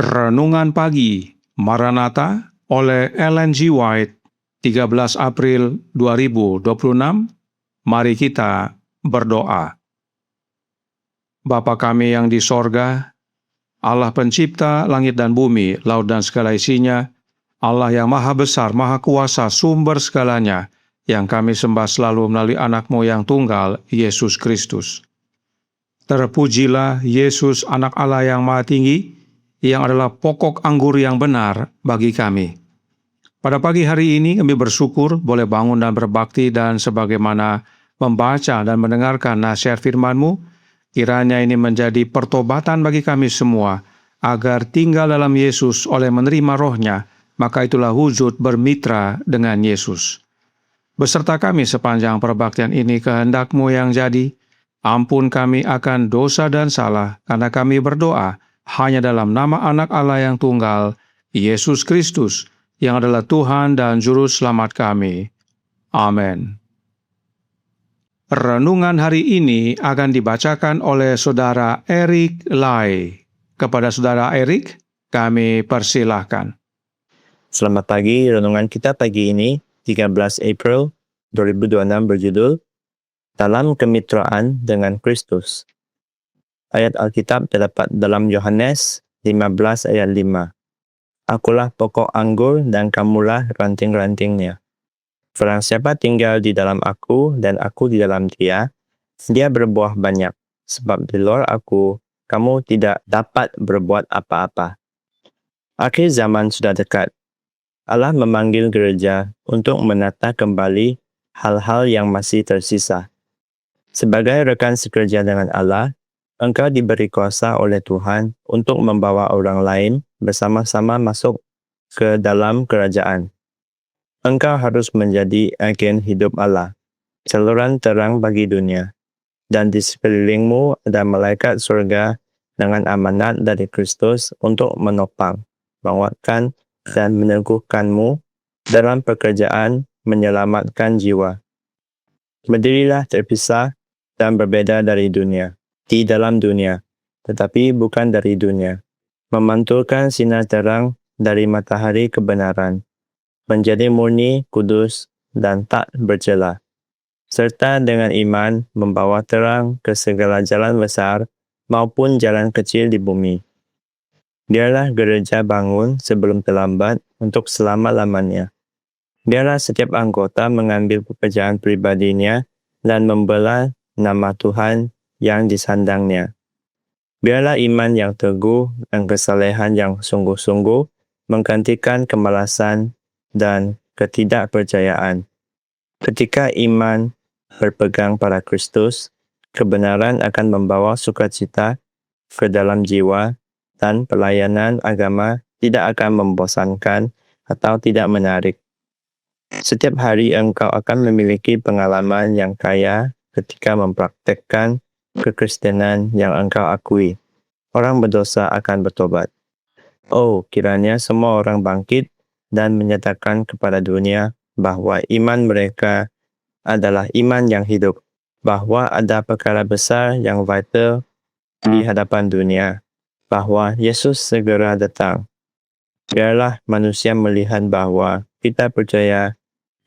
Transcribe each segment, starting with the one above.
Renungan Pagi Maranatha oleh Ellen G. White, 13 April 2026. Mari kita berdoa. Bapa kami yang di sorga, Allah pencipta langit dan bumi, laut dan segala isinya, Allah yang maha besar, maha kuasa, sumber segalanya, yang kami sembah selalu melalui anak-Mu yang tunggal, Yesus Kristus. Terpujilah Yesus, anak Allah yang maha tinggi, yang adalah pokok anggur yang benar bagi kami. Pada pagi hari ini kami bersyukur boleh bangun dan berbakti, dan sebagaimana membaca dan mendengarkan nasihat firman-Mu, kiranya ini menjadi pertobatan bagi kami semua, agar tinggal dalam Yesus oleh menerima rohnya, maka itulah wujud bermitra dengan Yesus. Beserta kami sepanjang perbaktian ini, kehendak-Mu yang jadi. Ampun kami akan dosa dan salah, karena kami berdoa hanya dalam nama anak Allah yang tunggal, Yesus Kristus, yang adalah Tuhan dan Juru Selamat kami. Amin. Renungan hari ini akan dibacakan oleh Saudara Eric Lai. Kepada Saudara Eric, kami persilahkan. Selamat pagi, renungan kita pagi ini, 13 April 2026 berjudul, Dalam Kemitraan dengan Kristus. Ayat Alkitab terdapat dalam Yohanes 15 ayat 5. Akulah pokok anggur dan kamulah ranting-rantingnya. Barang siapa tinggal di dalam aku dan aku di dalam dia berbuah banyak. Sebab di luar aku, kamu tidak dapat berbuat apa-apa. Akhir zaman sudah dekat. Allah memanggil gereja untuk menata kembali hal-hal yang masih tersisa. Sebagai rekan sekerja dengan Allah, engkau diberi kuasa oleh Tuhan untuk membawa orang lain bersama-sama masuk ke dalam kerajaan. Engkau harus menjadi agen hidup Allah, saluran terang bagi dunia. Dan di sekelilingmu ada malaikat surga dengan amanat dari Kristus untuk menopang, menguatkan, dan meneguhkanmu dalam pekerjaan menyelamatkan jiwa. Berdirilah terpisah dan berbeda dari dunia, di dalam dunia, tetapi bukan dari dunia. Memantulkan sinar terang dari matahari kebenaran, menjadi murni, kudus, dan tak bercela. Serta dengan iman membawa terang ke segala jalan besar maupun jalan kecil di bumi. Biarlah gereja bangun sebelum terlambat untuk selama-lamanya. Biarlah setiap anggota mengambil pekerjaan pribadinya dan membela nama Tuhan yang disandangnya. Biarlah iman yang teguh dan kesalehan yang sungguh-sungguh menggantikan kemalasan dan ketidakpercayaan. Ketika iman berpegang pada Kristus, kebenaran akan membawa sukacita ke dalam jiwa, dan pelayanan agama tidak akan membosankan atau tidak menarik. Setiap hari engkau akan memiliki pengalaman yang kaya ketika mempraktekkan kekristenan yang engkau akui. Orang berdosa akan bertobat. Oh, kiranya semua orang bangkit dan menyatakan kepada dunia bahwa iman mereka adalah iman yang hidup, bahwa ada perkara besar yang vital di hadapan dunia, bahwa Yesus segera datang. Biarlah manusia melihat bahwa kita percaya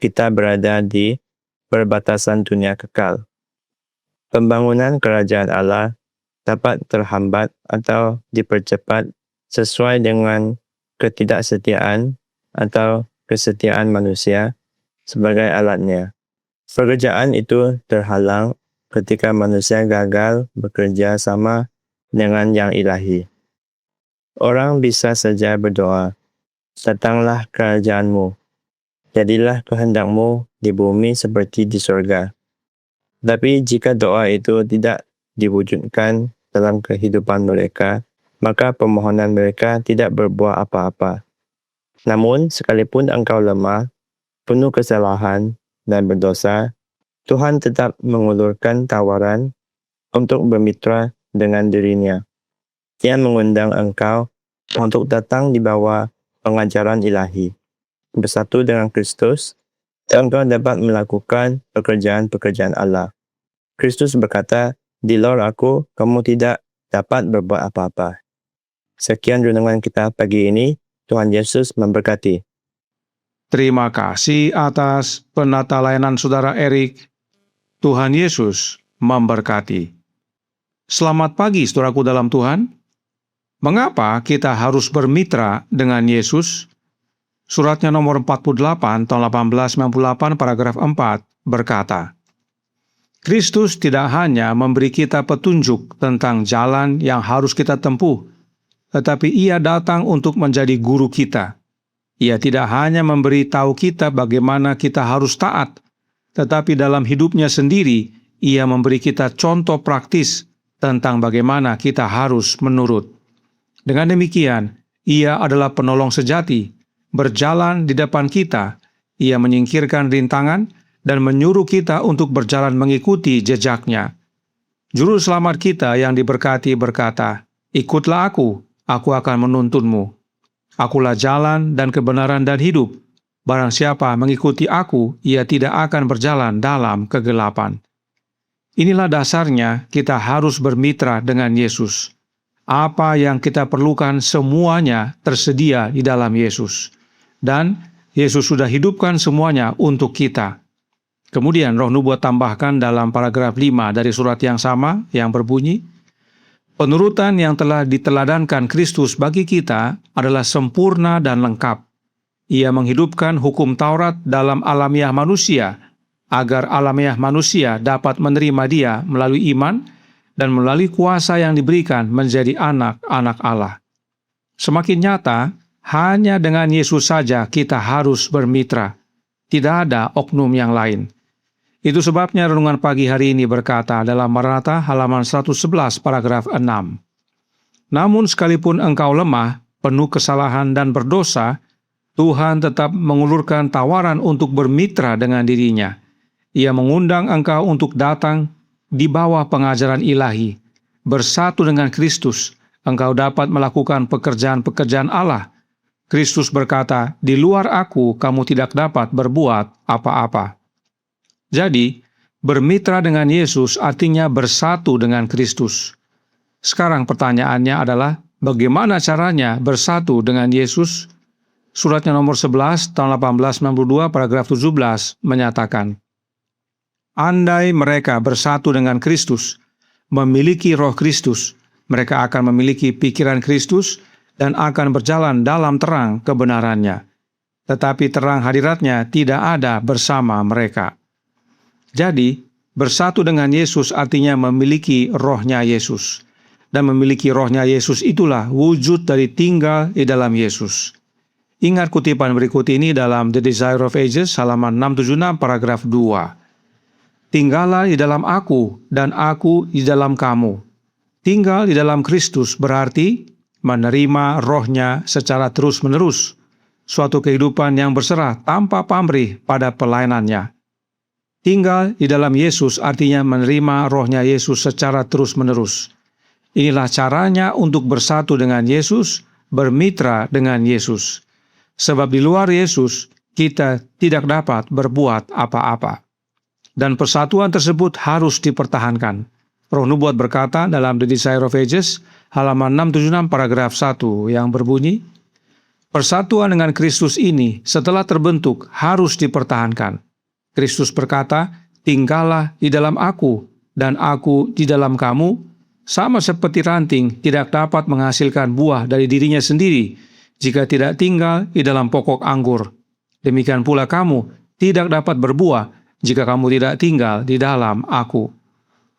kita berada di perbatasan dunia kekal. Pembangunan kerajaan Allah dapat terhambat atau dipercepat sesuai dengan ketidaksetiaan atau kesetiaan manusia sebagai alatnya. Pekerjaan itu terhalang ketika manusia gagal bekerja sama dengan yang ilahi. Orang bisa saja berdoa, "Datanglah kerajaanmu, jadilah kehendakmu di bumi seperti di surga." Tapi jika doa itu tidak diwujudkan dalam kehidupan mereka, maka permohonan mereka tidak berbuah apa-apa. Namun, sekalipun engkau lemah, penuh kesalahan, dan berdosa, Tuhan tetap mengulurkan tawaran untuk bermitra dengan dirinya. Dia mengundang engkau untuk datang di bawah pengajaran ilahi. Bersatu dengan Kristus, engkau dapat melakukan pekerjaan-pekerjaan Allah. Kristus berkata, "Di luar aku, kamu tidak dapat berbuat apa-apa." Sekian renungan kita pagi ini. Tuhan Yesus memberkati. Terima kasih atas penata layanan Saudara Erik. Tuhan Yesus memberkati. Selamat pagi, saudaraku dalam Tuhan. Mengapa kita harus bermitra dengan Yesus? Suratnya nomor 48 tahun 1898 paragraf 4 berkata, Kristus tidak hanya memberi kita petunjuk tentang jalan yang harus kita tempuh, tetapi Ia datang untuk menjadi guru kita. Ia tidak hanya memberi tahu kita bagaimana kita harus taat, tetapi dalam hidupnya sendiri, Ia memberi kita contoh praktis tentang bagaimana kita harus menurut. Dengan demikian, Ia adalah penolong sejati, berjalan di depan kita. Ia menyingkirkan rintangan dan menyuruh kita untuk berjalan mengikuti jejaknya. Juru selamat kita yang diberkati berkata, "Ikutlah aku akan menuntunmu. Akulah jalan dan kebenaran dan hidup. Barang siapa mengikuti aku, ia tidak akan berjalan dalam kegelapan." Inilah dasarnya kita harus bermitra dengan Yesus. Apa yang kita perlukan semuanya tersedia di dalam Yesus. Dan Yesus sudah hidupkan semuanya untuk kita. Kemudian Roh Nubuat tambahkan dalam paragraf 5 dari surat yang sama yang berbunyi, penurutan yang telah diteladankan Kristus bagi kita adalah sempurna dan lengkap. Ia menghidupkan hukum Taurat dalam alamiah manusia, agar alamiah manusia dapat menerima Dia melalui iman dan melalui kuasa yang diberikan menjadi anak-anak Allah. Semakin nyata, hanya dengan Yesus saja kita harus bermitra. Tidak ada oknum yang lain. Itu sebabnya renungan pagi hari ini berkata dalam Maranatha halaman 111 paragraf 6. Namun sekalipun engkau lemah, penuh kesalahan dan berdosa, Tuhan tetap mengulurkan tawaran untuk bermitra dengan dirinya. Ia mengundang engkau untuk datang di bawah pengajaran ilahi. Bersatu dengan Kristus, engkau dapat melakukan pekerjaan-pekerjaan Allah. Kristus berkata, "Di luar aku, kamu tidak dapat berbuat apa-apa." Jadi, bermitra dengan Yesus artinya bersatu dengan Kristus. Sekarang pertanyaannya adalah, bagaimana caranya bersatu dengan Yesus? Suratnya nomor 11 tahun 1892 paragraf 17 menyatakan, andai mereka bersatu dengan Kristus, memiliki roh Kristus, mereka akan memiliki pikiran Kristus dan akan berjalan dalam terang kebenarannya. Tetapi terang hadiratnya tidak ada bersama mereka. Jadi, bersatu dengan Yesus artinya memiliki rohnya Yesus. Dan memiliki rohnya Yesus itulah wujud dari tinggal di dalam Yesus. Ingat kutipan berikut ini dalam The Desire of Ages halaman 676 paragraf 2. Tinggallah di dalam aku dan aku di dalam kamu. Tinggal di dalam Kristus berarti menerima rohnya secara terus-menerus. Suatu kehidupan yang berserah tanpa pamrih pada pelayanannya. Tinggal di dalam Yesus artinya menerima rohnya Yesus secara terus-menerus. Inilah caranya untuk bersatu dengan Yesus, bermitra dengan Yesus. Sebab di luar Yesus, kita tidak dapat berbuat apa-apa. Dan persatuan tersebut harus dipertahankan. Roh Nubuat berkata dalam The Desire of Ages, halaman 676 paragraf 1 yang berbunyi, persatuan dengan Kristus ini setelah terbentuk harus dipertahankan. Kristus berkata, tinggallah di dalam aku, dan aku di dalam kamu, sama seperti ranting tidak dapat menghasilkan buah dari dirinya sendiri, jika tidak tinggal di dalam pokok anggur. Demikian pula kamu tidak dapat berbuah, jika kamu tidak tinggal di dalam aku.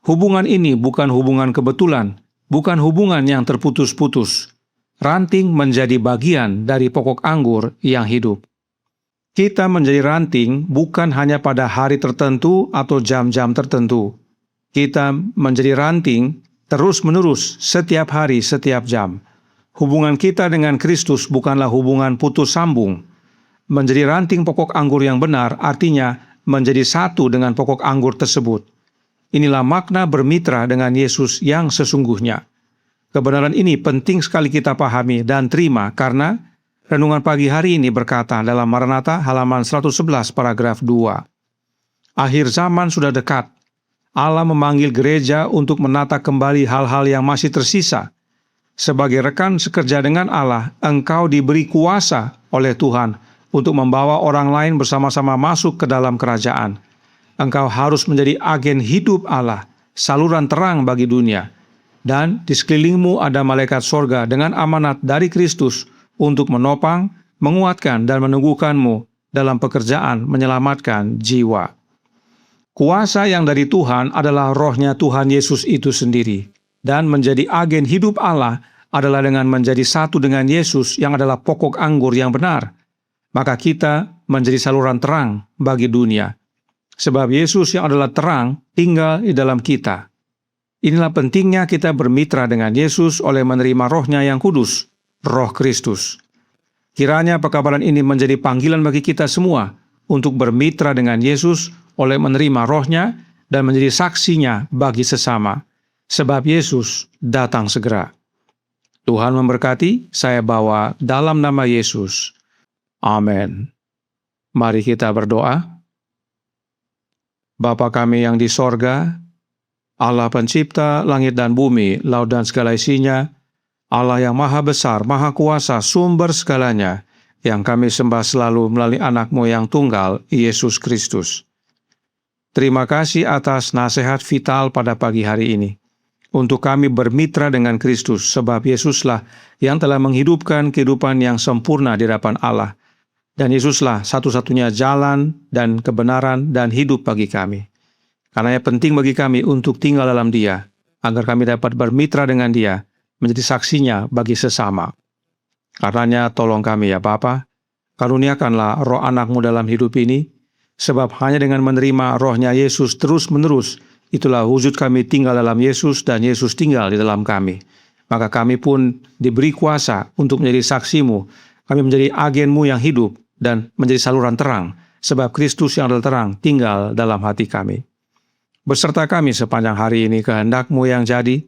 Hubungan ini bukan hubungan kebetulan, bukan hubungan yang terputus-putus. Ranting menjadi bagian dari pokok anggur yang hidup. Kita menjadi ranting bukan hanya pada hari tertentu atau jam-jam tertentu. Kita menjadi ranting terus-menerus setiap hari, setiap jam. Hubungan kita dengan Kristus bukanlah hubungan putus sambung. Menjadi ranting pokok anggur yang benar artinya menjadi satu dengan pokok anggur tersebut. Inilah makna bermitra dengan Yesus yang sesungguhnya. Kebenaran ini penting sekali kita pahami dan terima karena renungan pagi hari ini berkata dalam Maranatha halaman 111 paragraf 2. Akhir zaman sudah dekat. Allah memanggil gereja untuk menata kembali hal-hal yang masih tersisa. Sebagai rekan sekerja dengan Allah, engkau diberi kuasa oleh Tuhan untuk membawa orang lain bersama-sama masuk ke dalam kerajaan. Engkau harus menjadi agen hidup Allah, saluran terang bagi dunia. Dan di sekelilingmu ada malaikat sorga dengan amanat dari Kristus untuk menopang, menguatkan, dan meneguhkanmu dalam pekerjaan menyelamatkan jiwa. Kuasa yang dari Tuhan adalah rohnya Tuhan Yesus itu sendiri. Dan menjadi agen hidup Allah adalah dengan menjadi satu dengan Yesus yang adalah pokok anggur yang benar. Maka kita menjadi saluran terang bagi dunia. Sebab Yesus yang adalah terang tinggal di dalam kita. Inilah pentingnya kita bermitra dengan Yesus oleh menerima rohnya yang kudus, roh Kristus. Kiranya pekabaran ini menjadi panggilan bagi kita semua untuk bermitra dengan Yesus oleh menerima rohnya dan menjadi saksinya bagi sesama. Sebab Yesus datang segera. Tuhan memberkati, saya bawa dalam nama Yesus. Amin. Mari kita berdoa. Bapa kami yang di sorga, Allah pencipta langit dan bumi, laut dan segala isinya, Allah yang maha besar, maha kuasa, sumber segalanya, yang kami sembah selalu melalui anak-Mu yang tunggal, Yesus Kristus. Terima kasih atas nasihat vital pada pagi hari ini. Untuk kami bermitra dengan Kristus, sebab Yesuslah yang telah menghidupkan kehidupan yang sempurna di hadapan Allah. Dan Yesuslah satu-satunya jalan dan kebenaran dan hidup bagi kami. Karena penting bagi kami untuk tinggal dalam Dia, agar kami dapat bermitra dengan Dia, menjadi saksinya bagi sesama. Karenanya tolong kami ya Bapa, karuniakanlah roh anak-Mu dalam hidup ini, sebab hanya dengan menerima rohnya Yesus terus-menerus, itulah wujud kami tinggal dalam Yesus dan Yesus tinggal di dalam kami. Maka kami pun diberi kuasa untuk menjadi saksi-Mu, kami menjadi agen-Mu yang hidup, dan menjadi saluran terang, sebab Kristus yang adalah terang tinggal dalam hati kami. Beserta kami sepanjang hari ini kehendak-Mu yang jadi,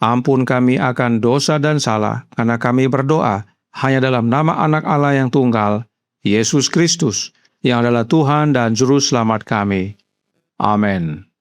ampun kami akan dosa dan salah, karena kami berdoa hanya dalam nama anak Allah yang tunggal, Yesus Kristus, yang adalah Tuhan dan Juru Selamat kami. Amin.